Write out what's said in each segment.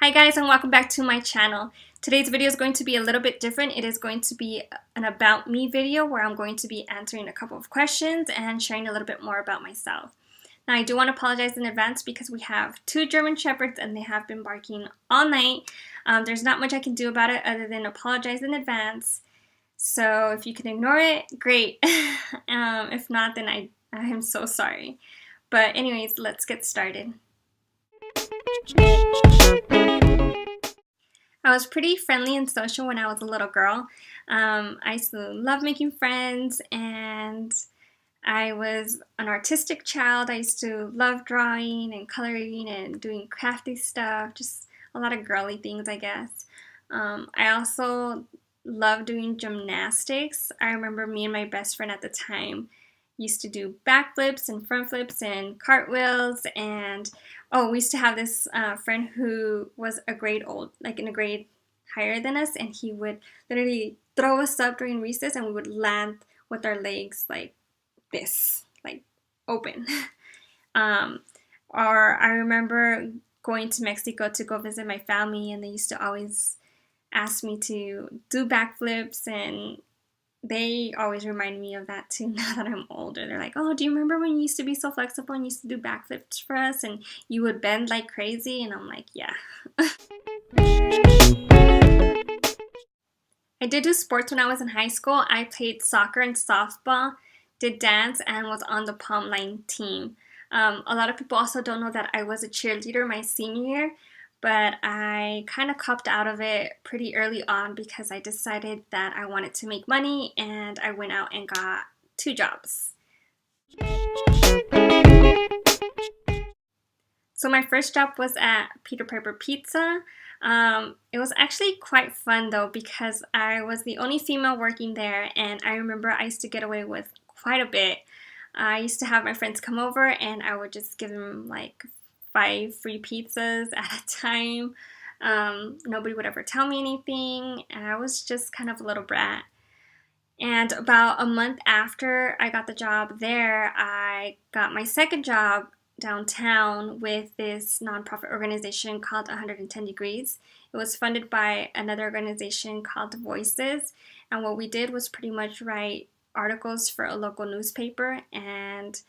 Hi guys, and welcome back to my channel. Today's video is going to be a little bit different. It is going to be an about me video where I'm going to be answering a couple of questions and sharing a little bit more about myself. Now I do want to apologize in advance because we have two German Shepherds and they have been barking all night. There's not much I can do about it other than apologize in advance. So if you can ignore it, great. If not, then I am so sorry. But anyways, let's get started. I was pretty friendly and social when I was a little girl. I used to love making friends, and I was an artistic child. I used to love drawing and coloring and doing crafty stuff, just a lot of girly things, I guess. I also love doing gymnastics. I remember me and my best friend at the time used to do backflips and front flips and cartwheels, and we used to have this friend who was a grade old, like in a grade higher than us, and he would literally throw us up during recess and we would land with our legs like this, like open. um, or I remember going to Mexico to go visit my family, and they used to always ask me to do backflips, and they always remind me of that too now that I'm older. They're like, oh, do you remember when you used to be so flexible and you used to do backflips for us and you would bend like crazy? And I'm like, yeah. I did do sports when I was in high school. I played soccer and softball, did dance, and was on the pom line team. A lot of people also don't know that I was a cheerleader my senior year, but I kind of copped out of it pretty early on because I decided that I wanted to make money, and I went out and got 2 jobs. So my first job was at Peter Piper Pizza. It was actually quite fun though because I was the only female working there, and I remember I used to get away with quite a bit. I used to have my friends come over and I would just give them like 5 free pizzas at a time. Nobody would ever tell me anything, and I was just kind of a little brat. And about a month after I got the job there, I got my second job downtown with this nonprofit organization called 110 Degrees. It was funded by another organization called Voices, and what we did was pretty much write articles for a local newspaper, and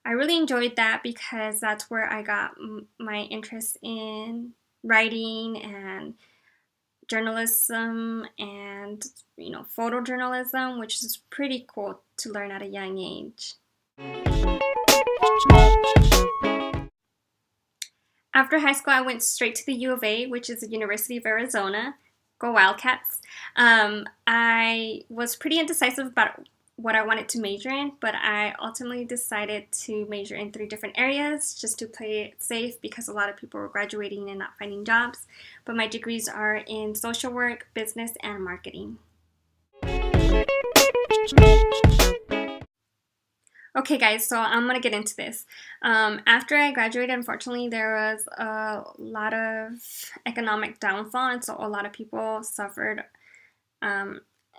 I really enjoyed that because that's where I got my interest in writing and journalism and photojournalism, which is pretty cool to learn at a young age. After high school, I went straight to the U of A, which is the University of Arizona. Go Wildcats. I was pretty indecisive about what I wanted to major in, but I ultimately decided to major in 3 different areas just to play it safe because a lot of people were graduating and not finding jobs. But my degrees are in social work, business, and marketing. Okay guys, so I'm gonna get into this. After I graduated, unfortunately, there was a lot of economic downfall, and so a lot of people suffered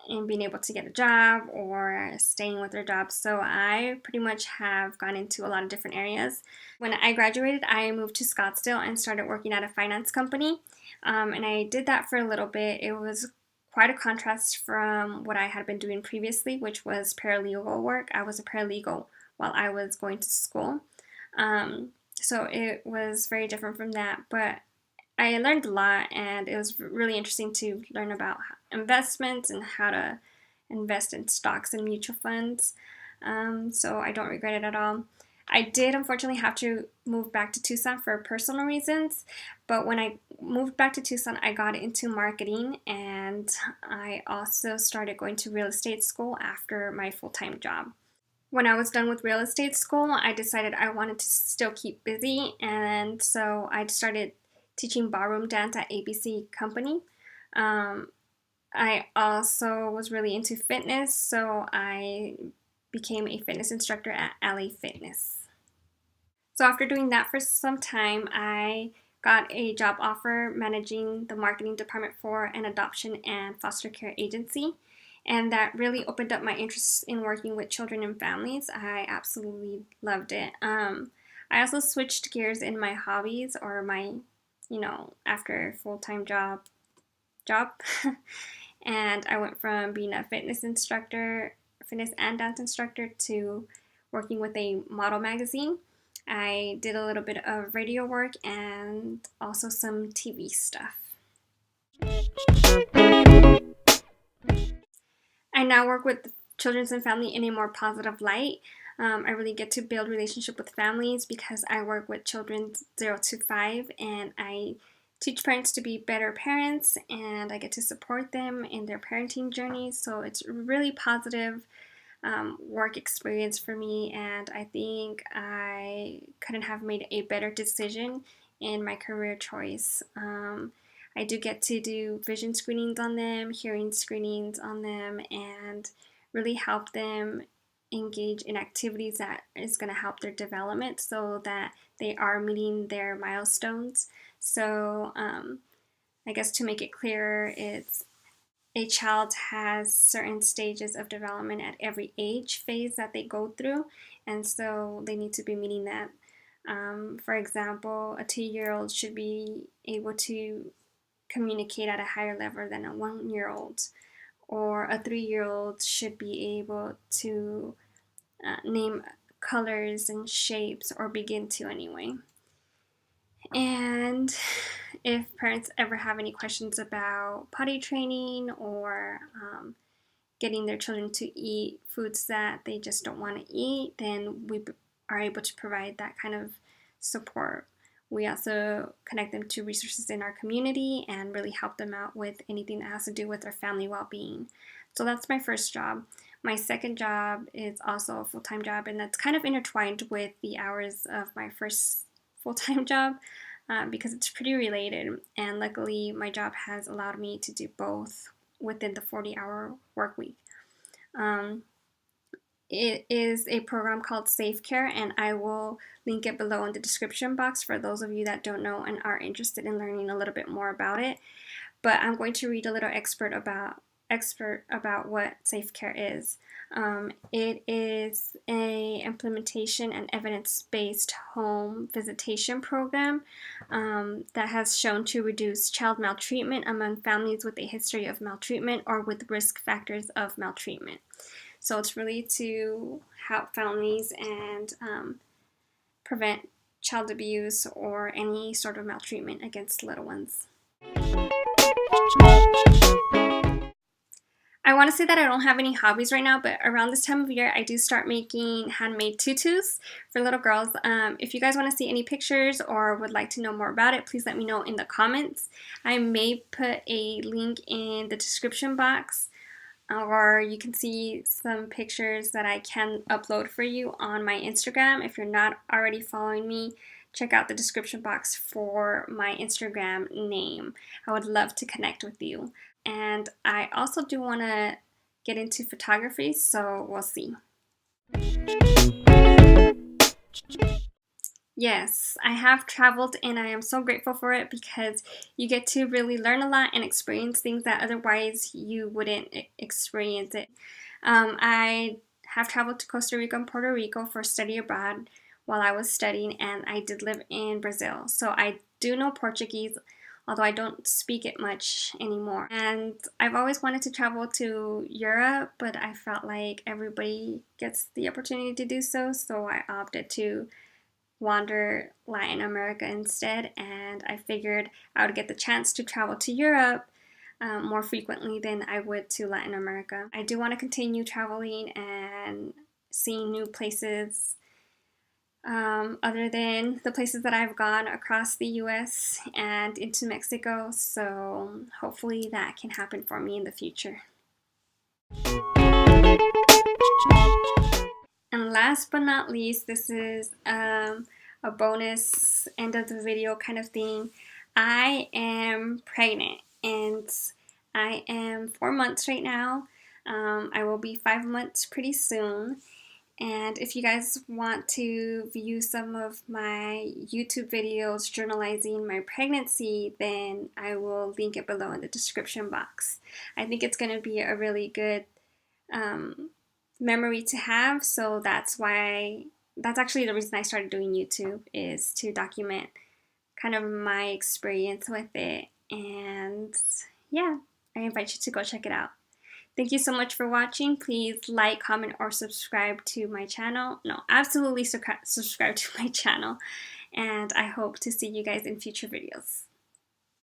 in being able to get a job or staying with their jobs. So I pretty much have gone into a lot of different areas. When I graduated, I moved to Scottsdale and started working at a finance company, and I did that for a little bit. It was quite a contrast from what I had been doing previously, which was paralegal work. I was a paralegal while I was going to school. So it was very different from that, but I learned a lot, and it was really interesting to learn about investments and how to invest in stocks and mutual funds. So I don't regret it at all. I did unfortunately have to move back to Tucson for personal reasons, but when I moved back to Tucson, I got into marketing, and I also started going to real estate school after my full-time job. When I was done with real estate school, I decided I wanted to still keep busy, and so I started teaching ballroom dance at ABC Company. I also was really into fitness, so I became a fitness instructor at LA Fitness. So after doing that for some time, I got a job offer managing the marketing department for an adoption and foster care agency, and that really opened up my interest in working with children and families. I absolutely loved it. I also switched gears in my hobbies, or my after a full-time job. And I went from being a fitness and dance instructor, to working with a model magazine. I did a little bit of radio work and also some TV stuff. I now work with children and family in a more positive light. I really get to build relationship with families because I work with children 0 to 5, and I teach parents to be better parents, and I get to support them in their parenting journeys. So it's a really positive work experience for me, and I think I couldn't have made a better decision in my career choice. I do get to do vision screenings on them, hearing screenings on them, and really help them engage in activities that is going to help their development so that they are meeting their milestones. So I guess to make it clearer, it's a child has certain stages of development at every age phase that they go through, and so they need to be meeting that. For example, a 2-year-old should be able to communicate at a higher level than a 1-year-old, or a 3-year-old should be able to name colors and shapes, or begin to anyway. And if parents ever have any questions about potty training, or getting their children to eat foods that they just don't want to eat, then we are able to provide that kind of support. We also connect them to resources in our community and really help them out with anything that has to do with their family well-being. So that's my first job. My second job is also a full-time job, and that's kind of intertwined with the hours of my first full-time job because it's pretty related. And luckily, my job has allowed me to do both within the 40-hour work week. It is a program called SafeCare, and I will link it below in the description box for those of you that don't know and are interested in learning a little bit more about it. But I'm going to read a little expert about what SafeCare is. It is a implementation and evidence-based home visitation program that has shown to reduce child maltreatment among families with a history of maltreatment or with risk factors of maltreatment. So it's really to help families and prevent child abuse or any sort of maltreatment against little ones. I want to say that I don't have any hobbies right now, but around this time of year, I do start making handmade tutus for little girls. If you guys want to see any pictures or would like to know more about it, please let me know in the comments. I may put a link in the description box, or you can see some pictures that I can upload for you on my Instagram. If you're not already following me, check out the description box for my Instagram name. I would love to connect with you. And I also do want to get into photography, so we'll see. Yes, I have traveled, and I am so grateful for it because you get to really learn a lot and experience things that otherwise you wouldn't experience it. I have traveled to Costa Rica and Puerto Rico for study abroad while I was studying, and I did live in Brazil. So I do know Portuguese, although I don't speak it much anymore. And I've always wanted to travel to Europe, but I felt like everybody gets the opportunity to do so, so I opted to wander Latin America instead, and I figured I would get the chance to travel to Europe more frequently than I would to Latin America. I do want to continue traveling and seeing new places other than the places that I've gone across the US and into Mexico, so hopefully that can happen for me in the future. And last but not least, this is a bonus end of the video kind of thing. I am pregnant, and I am 4 months right now. I will be 5 months pretty soon. And if you guys want to view some of my YouTube videos journalizing my pregnancy, then I will link it below in the description box. I think it's going to be a really good memory to have, so that's actually the reason I started doing YouTube, is to document kind of my experience with it. And yeah, I invite you to go check it out. Thank you so much for watching. Please like, comment, or subscribe to my channel. No, absolutely subscribe to my channel. And I hope to see you guys in future videos.